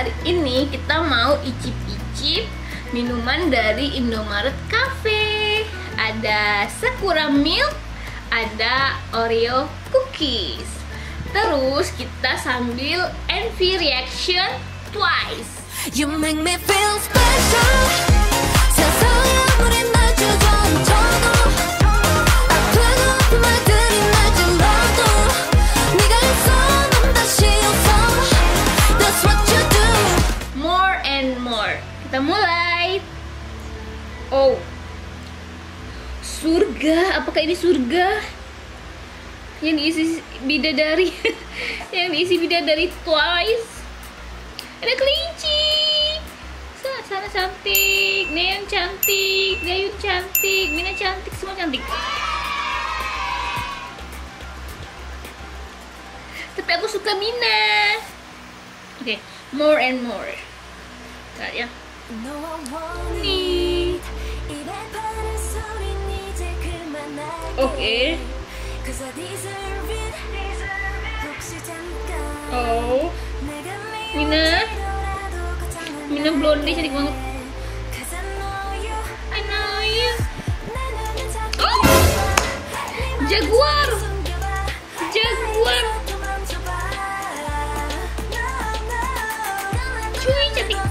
hari ini kita mau icip-icip minuman dari Indomaret Cafe. Ada Sakura Milk, ada Oreo Cookies. Terus kita sambil envy reaction twice. You make me feel special. 세상에 아무리 날 주저앉혀도 아프고 아픈 말들이 날 찔러도 네가 있어 난 다시 웃어. That's what you do. More and more. Kita mulai. Oh, surga. Apakah ini surga? Yang diisi bidadari. Yang diisi bidadari twice. Ada kelinci. Sana cantik, Neon cantik, Gayun cantik, Mina cantik, semua cantik. Tapi aku suka Mina. Oke, more and more. Lihat ya. No, I want Nih. it. 입에 바른 소리는 이제 그만할게. Oke. 'Cause I deserve it. 혹시 잠깐 Oh, 내가 Mina. 미워지더라도 걱정은 Mina blondie cantik banget. 'Cause I know you. I know you. 내 눈을 잡고 Oh, Jaguar. 숨겨봐. Jaguar. 도망쳐봐. No, no. Cuy cantik.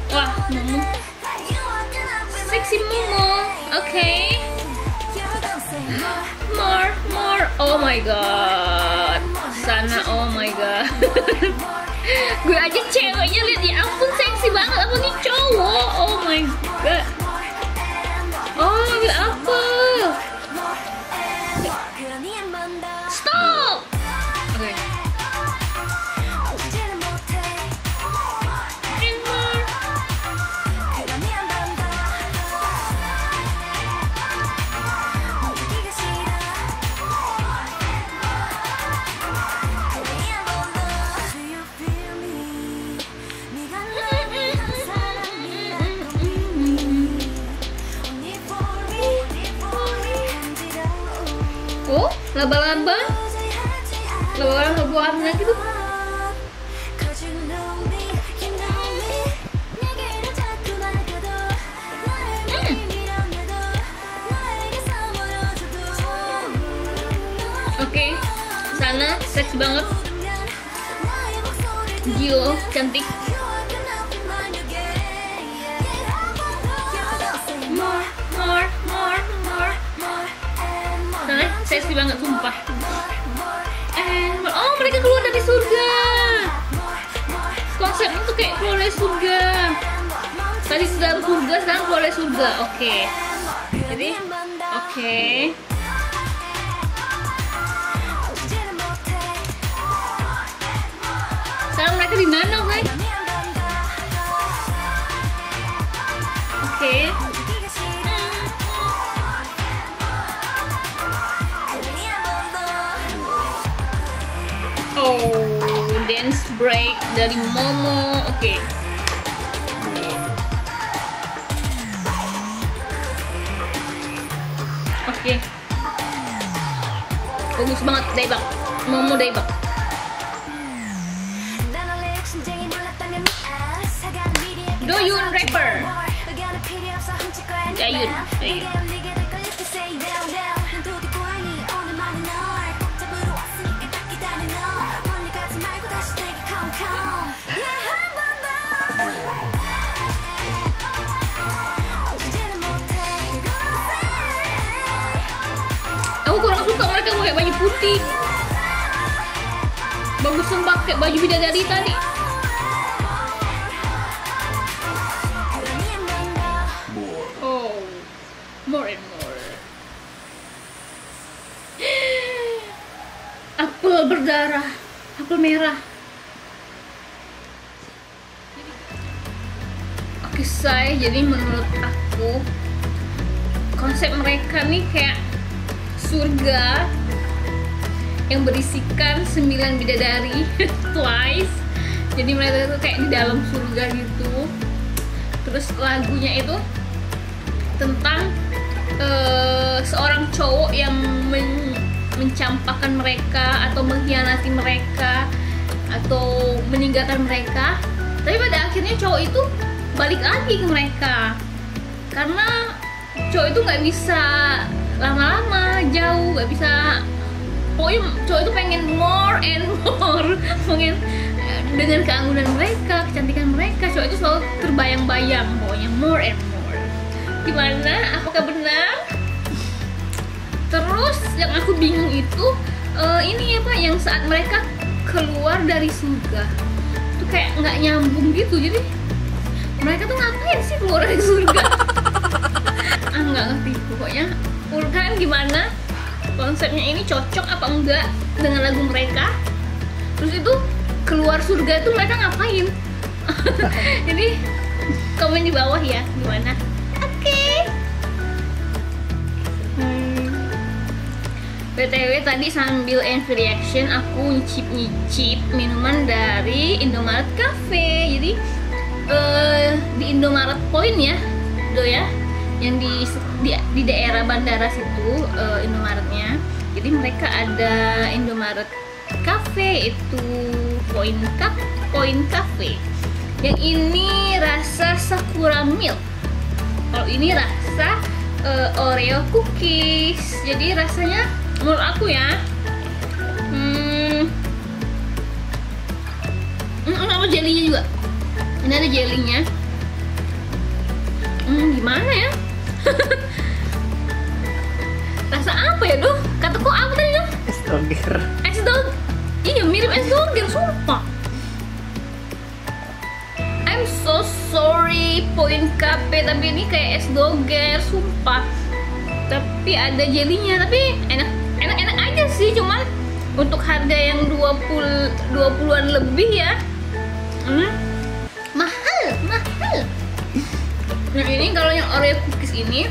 Wah, Momo. Seksi Momo. Oke. More, more. Oh my god. Sana, oh my god. Gue aja ceweknya lihat, ya ampun seksi banget. Apa nih cowok? Oh my god. Oh, ambil apel. Stop. Oke. And more. Oh, laba-laba. Laba-laba warna gitu. Oke, sana seksi banget. Gio cantik. More, more, more, more. Sana seksi banget sumpah. Oh, mereka keluar dari surga. Konsepnya tuh kayak keluar dari surga. Tadi sudah surga, sekarang keluar dari surga. Oke. Jadi, oke. Sekarang mereka di mana, guys? Oke. Oh, dance break dari Momo. Oke. Oke. Bagus banget Daebak. Momo Daebak. Doyun rapper. Dayun. Aku kurang suka mereka pakai baju putih. Bagusan pakai baju bidadari tadi. Oh, more and more. Apel berdarah, apel merah. Oke, say, jadi menurut aku konsep mereka nih kayak surga yang berisikan 9 bidadari twice. Jadi mereka tuh kayak di dalam surga gitu. Terus lagunya itu tentang seorang cowok yang mencampakkan mereka atau mengkhianati mereka atau meninggalkan mereka. Tapi pada akhirnya cowok itu balik lagi ke mereka karena cowok itu nggak bisa lama-lama jauh, nggak bisa. Pokoknya cowok itu pengen more and more, pengen dengan keanggunan mereka, kecantikan mereka, cowok itu selalu terbayang-bayang, pokoknya more and more. Gimana? Apakah benar? Terus yang aku bingung itu ini ya Pak, yang saat mereka keluar dari surga itu kayak nggak nyambung gitu. Jadi mereka tuh ngapain sih keluar dari surga? Nggak ngerti pokoknya. Menurut kalian gimana? Konsepnya ini cocok apa enggak dengan lagu mereka? Terus itu keluar surga itu mereka ngapain? Jadi komen di bawah ya gimana? Oke. BTW tadi sambil MV reaction aku nyicip minuman dari Indomaret Cafe. Jadi di Indomaret Point ya, do ya, yang di daerah bandara situ Indomaretnya. Jadi mereka ada Indomaret Cafe itu Point Cafe. Yang ini rasa Sakura Milk. Kalau ini rasa Oreo cookies. Jadi rasanya menurut aku ya sama jelinya juga. Ini ada jelinya. Gimana ya? Rasa apa ya Duh? Kata kok apa tadi Duh? Es doger. Es doger. Iya mirip es doger, sumpah. I'm so sorry Point Cafe, tapi ini kayak es doger, sumpah. Tapi ada jelinya, tapi enak aja sih, cuman untuk harga yang 20-an lebih ya. Mahal. Nah ini kalau yang Oreo cookies ini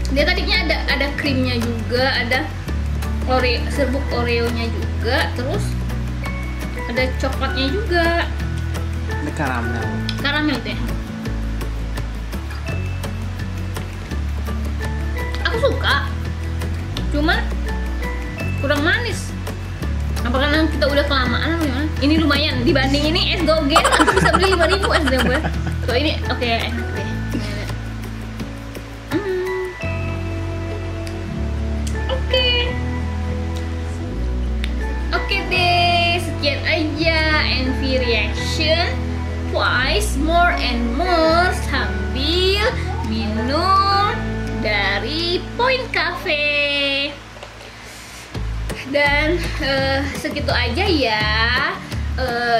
dia tadinya ada krimnya juga, ada serbuk Oreo-nya juga, terus ada coklatnya juga, Ada karamel itu ya. Aku suka, cuma kurang manis. Apa karena kita udah kelamaan atau gimana? Ini lumayan dibanding ini es doger, aku bisa beli 5.000 es doger. So ini oke, enak deh. Oke deh, sekian aja MV reaction Twice More and More sambil minum dari Point Cafe. Dan segitu aja ya.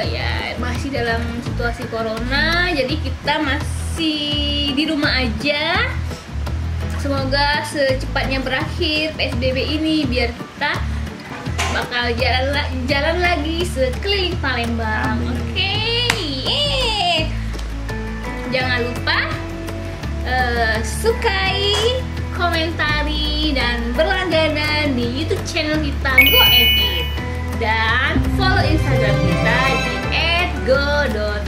Ya masih dalam situasi corona, jadi kita masih di rumah aja. Semoga secepatnya berakhir PSBB ini biar kita bakal jalan lagi sekeliling Palembang. Oke. Jangan lupa sukai, komentari, dan berlangganan di YouTube channel kita Go and Eat, dan follow Instagram kita di @go.eat.